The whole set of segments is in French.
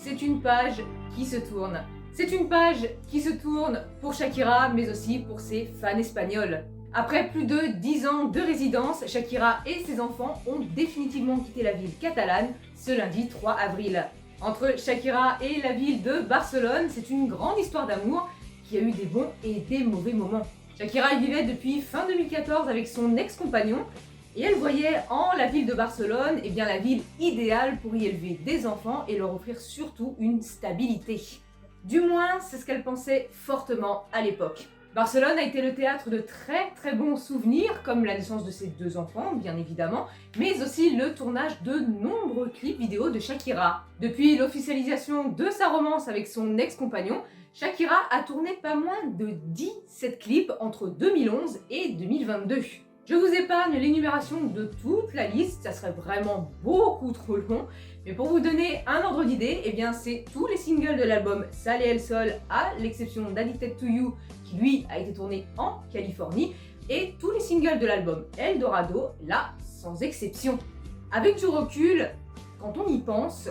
c'est une page qui se tourne. C'est une page qui se tourne pour Shakira, mais aussi pour ses fans espagnols. Après plus de 10 ans de résidence, Shakira et ses enfants ont définitivement quitté la ville catalane ce lundi 3 avril. Entre Shakira et la ville de Barcelone, c'est une grande histoire d'amour qui a eu des bons et des mauvais moments. Shakira y vivait depuis fin 2014 avec son ex-compagnon et elle voyait en la ville de Barcelone la ville idéale pour y élever des enfants et leur offrir surtout une stabilité. Du moins, c'est ce qu'elle pensait fortement à l'époque. Barcelone a été le théâtre de très bons souvenirs, comme la naissance de ses 2 enfants, bien évidemment, mais aussi le tournage de nombreux clips vidéo de Shakira. Depuis l'officialisation de sa romance avec son ex-compagnon, Shakira a tourné pas moins de 17 clips entre 2011 et 2022. Je vous épargne l'énumération de toute la liste, ça serait vraiment beaucoup trop long, mais pour vous donner un ordre d'idée, c'est tous les singles de l'album Sale El Sol, à l'exception d'Addicted to You, qui lui a été tourné en Californie, et tous les singles de l'album El Dorado, là, sans exception. Avec du recul, quand on y pense,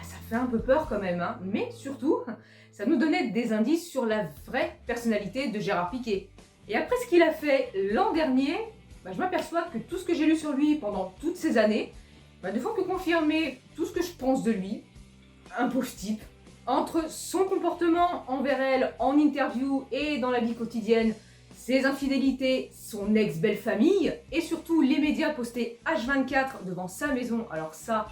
ça fait un peu peur quand même, mais surtout, ça nous donnait des indices sur la vraie personnalité de Gérard Piqué. Et après ce qu'il a fait l'an dernier, je m'aperçois que tout ce que j'ai lu sur lui pendant toutes ces années ne font que confirmer tout ce que je pense de lui. Un pauvre type. Entre son comportement envers elle en interview et dans la vie quotidienne, ses infidélités, son ex-belle-famille, et surtout les médias postés H24 devant sa maison. Alors ça,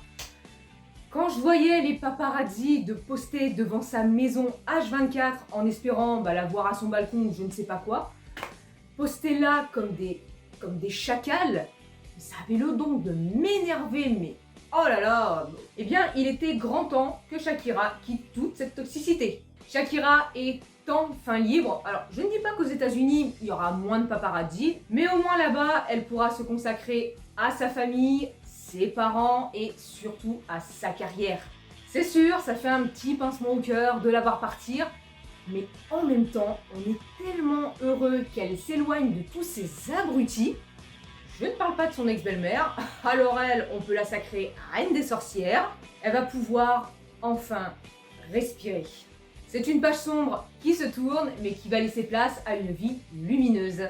quand je voyais les paparazzi de poster devant sa maison H24 en espérant la voir à son balcon ou je ne sais pas quoi, poster là comme des chacals, ça avait le don de m'énerver, mais oh là là. Il était grand temps que Shakira quitte toute cette toxicité. Shakira est enfin libre. Alors, je ne dis pas qu'aux États-Unis il y aura moins de paparazzi, mais au moins là-bas, elle pourra se consacrer à sa famille, ses parents et surtout à sa carrière. C'est sûr, ça fait un petit pincement au cœur de la voir partir, mais en même temps, on est tellement heureux qu'elle s'éloigne de tous ces abrutis. Je ne parle pas de son ex-belle-mère, alors elle, on peut la sacrer reine des sorcières. Elle va pouvoir enfin respirer. C'est une page sombre qui se tourne, mais qui va laisser place à une vie lumineuse.